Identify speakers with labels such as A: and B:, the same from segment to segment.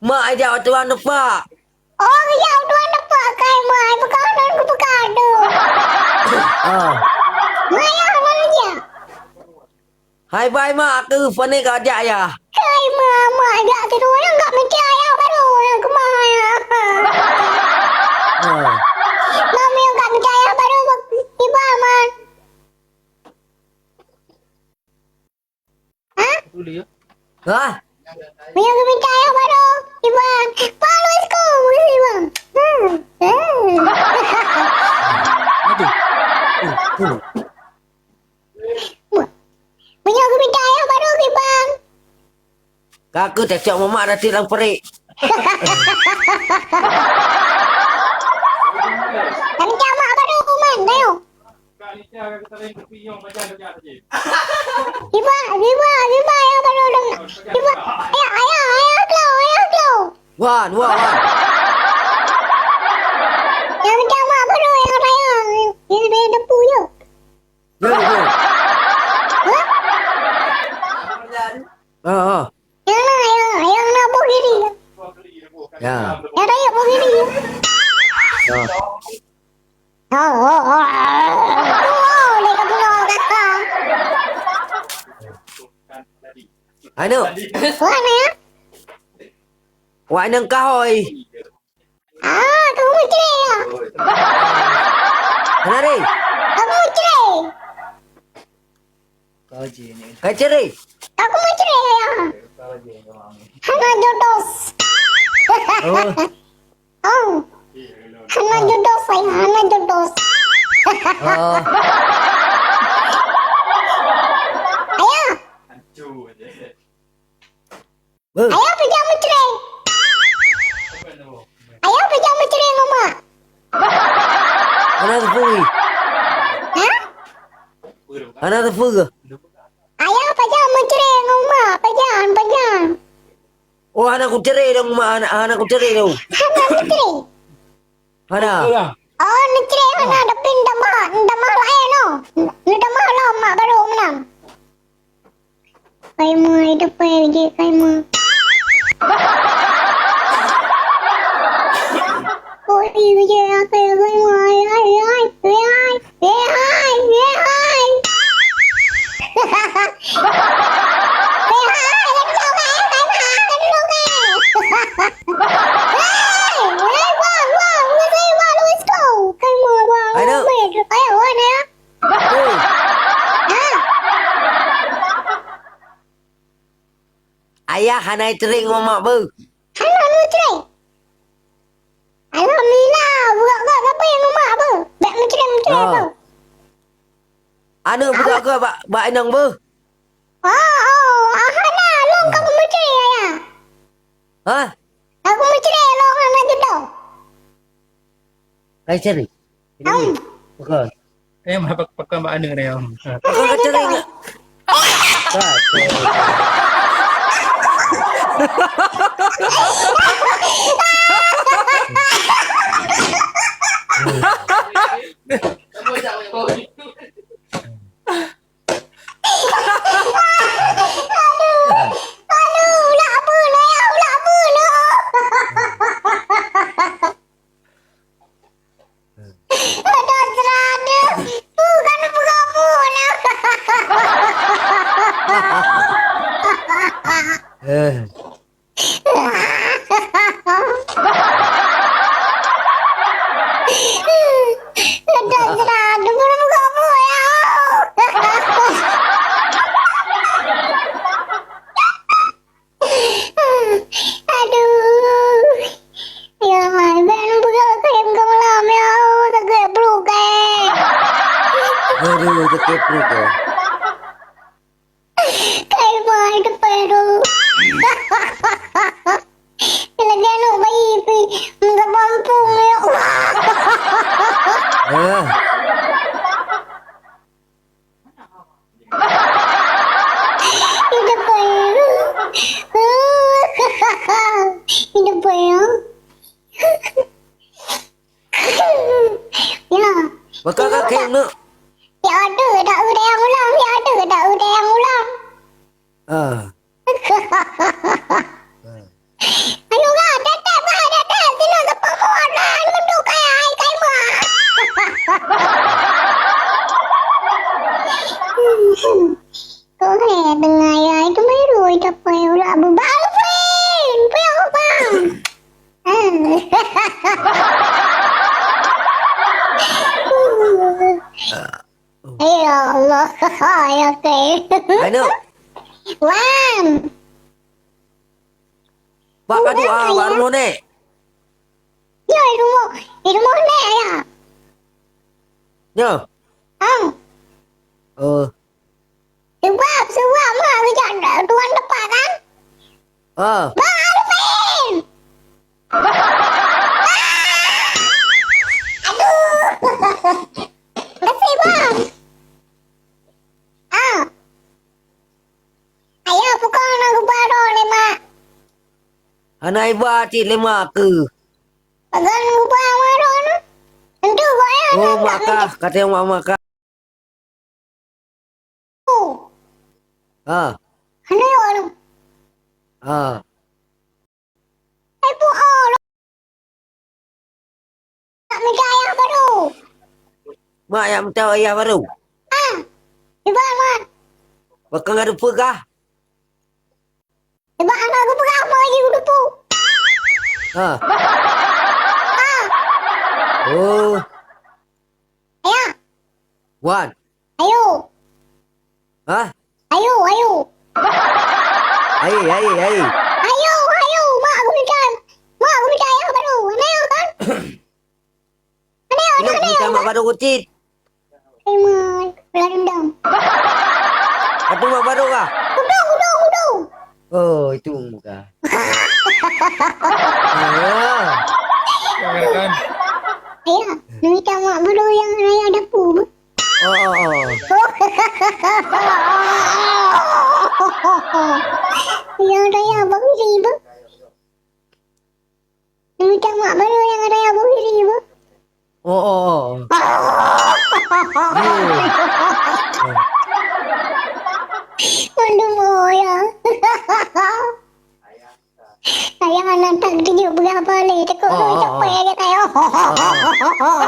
A: Mak ajak tuan nampak.
B: Oh, kejap tuan nampak kai mai pekanan ku pekada.
A: Ah.
B: Maya mana dia?
A: Hai bye mak ke pani ka ajak ya.
B: Kai mama ajak tu orang enggak percaya baru orang ke maya.
A: Ah.
B: Mami enggak percaya baru tiba aman. Hah?
A: Hah?
B: Maya enggak percaya baru tiba. Palu isko mesti bang.
A: Aduh. Tuh.
B: Maya enggak percaya baru bang.
A: Kaku cecok mama ada tirang perik.
B: Kami jamak baru man tayo. Iba ya baru dong. Iba, ayah kau.
A: Wan.
B: Yang jamak baru yang raya. Ini beda depu je.
A: Ya.
B: Hah?
A: Ah.
B: Yang nak buat diri.
A: Ya.
B: Yang raya buat diri.
A: Ya.
B: Dekat pulau kakak.
A: Anu,
B: Mana ya?
A: wak nang kahoi.
B: Kamu mau cerai ya?
A: Kenari?
B: Kamu mau cerai?
A: Kai ceri.
B: Aku mau cerai ya? Hana jodoh.
A: Oh.
B: Oh. Hana jodoh saya, hana jodoh.
A: Oh.
B: Ayah,
A: Ber.
B: ayah pergi mau cerai. Ayah pergi mau cerai mama.
A: Ana tefuri.
B: Hah?
A: Ana tefuri.
B: Ayah pergi mau cerai mama. Pajan.
A: Oh, anak ku cerai dong mak, anak ku cerai dong.
B: Hana mau cerai.
A: Ana.
B: Oh, nak cerai hana ada pindah mah lain no. Pindah mah lah mak baru menang. Kai mah hidup je kai mah. Oh, iya je aku kai mah. Ai.
A: Oh. Ayah hanai cerai mama ber.
B: Alhamdulillah, bukan apa yang mama apa? Bak mencerai apa?
A: Anu buka ke bak nang ber.
B: Hana, long kamu mencerai ya?
A: Hah?
B: Aku mencerai long anak jodoh.
A: Kai ceri. Bukan.
C: Pakai mbak Anu ni om.
A: Bukan kai cerai ni.
B: Ulah apa lah. Ada serada. Bukan apa-apa lah.
A: Eh.
B: Ada serada. Bukan apa-apa ya. Aduh. Ya, ben buka krem kemalam ya. Tak kaya peluk
A: Aduh, tekepru ke.
B: Kayak mai depan. Lagi anak bayi pi enggak mampu ya.
A: Ah.
B: Hidup ya. Ya.
A: Bakal kakek nak.
B: Ya ada dah udah yang ulang. Ya ada dah udah yang ulang.
A: Ah.
B: Ayo
A: Pak kadu baru nek.
B: Ya, di rumah nek ya.
A: Yo.
B: Ah, sebab mak kerja tuan tepat kan? Bang Arifin. Aduh. Kasih bang. Ayah bukan aku baru ni mak.
A: Anak ibu ti lima ke.
B: Bukan aku baru ni. Tentu kau ya.
A: Oh maka kata yang mama ka.
B: Ano yun? Ay po, may kaya ba ro?
A: Mak yang tahu ayah baru.
B: Diba man?
A: Baka nga rupa ka.
B: Diba anak ko pag ako mga yudo po?
A: Oh.
B: Aya,
A: Wan.
B: ayo.
A: Ayo. Ayo.
B: Ayo, mak ako bican. Mak ako bican ya ba ro? Ano yun kan?
A: Ini kita mak baru kucit.
B: Ay man, wala dendam.
A: Katu mak baru ka.
B: Kudo.
A: Oh itu muka.
C: Kan.
B: Aya, namita mak baru yang raya ada po ba? Yang raya bang riba. Namita mak baru yang raya bang riba. Aduh mo ya. Sayang anak tak tunjuk berapa ni. Tekuk tu capek ke tayo. Oh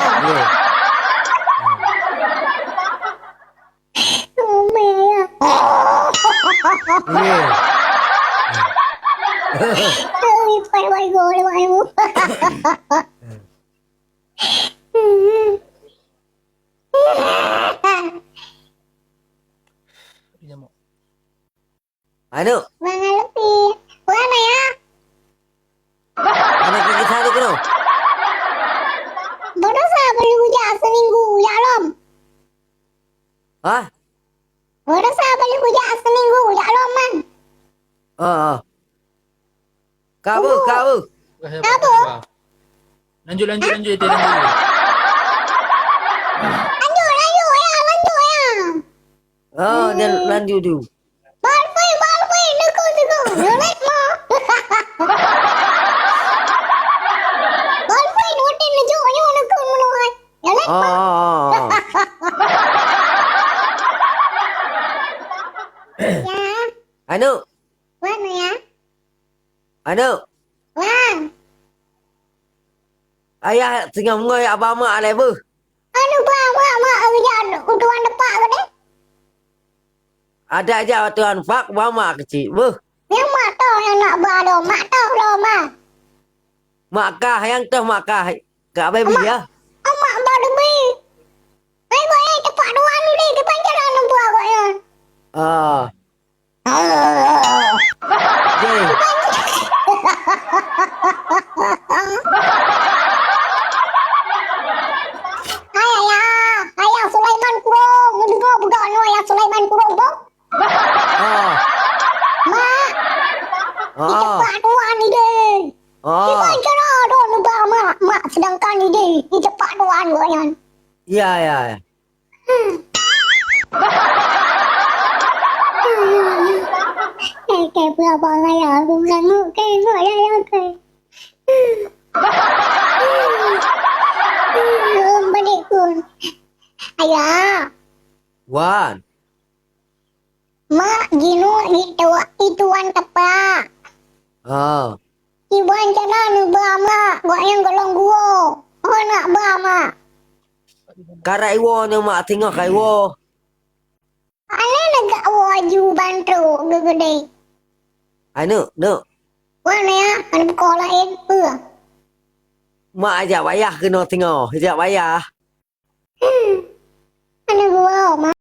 B: ya. Pai go le pai mo.
C: Nyamuk.
A: Anu,
B: Mga lebih. Mana ya?
A: anak kita hari kena.
B: Baru saya beli hujah seminggu ya lom. Baru saya beli hujah seminggu ya lom man.
A: Kau.
B: Apa?
C: Lanjut itu lanjut.
B: Lanjut ya.
A: Dia lanjut dulu.
B: Balfai, Nuku. Nulit mo. Balfai, nutin na jo. Ayaw, nuku mo naman. Nulit mo. Ya.
A: Anu,
B: Mana ya? Wah.
A: ayah tengah mengai abang mak alai bu.
B: Anu ba, mak kerja utuan depak ke deh.
A: Ada aja tuan pak mama kecil bu.
B: Yang mak tahu yang nak bado, mak tahu lo mak.
A: Makkah yang tu makkah kat baby ya.
B: Mak bado bi. Ai boy tepak duan ni di pancaran nampu aku ya.
A: Jadi.
B: Ayah Sulaiman Kurung. Dengar budak ni ayah Sulaiman Kurung tu. Mak. Tepak duan ni deh. Di pancaran tu nampak mak sedangkan ni deh. Di tepak duan kau yan.
A: Ya.
B: Kayak berapa raya aku sanggup kayak raya kayak. Balik pun. Ayah,
A: Wan.
B: mak gino ituan tepak. Ibuan cana nu bama, gua yang golong gua. Oh nak bama.
A: Karai wo ni mak tengok kai wo.
B: Ane negak waju bantu gede.
A: Anu,
B: Mana ya? Kan bekolain.
A: mak ajak wayah kena tengok. Ajak wayah.
B: Ane gua mak.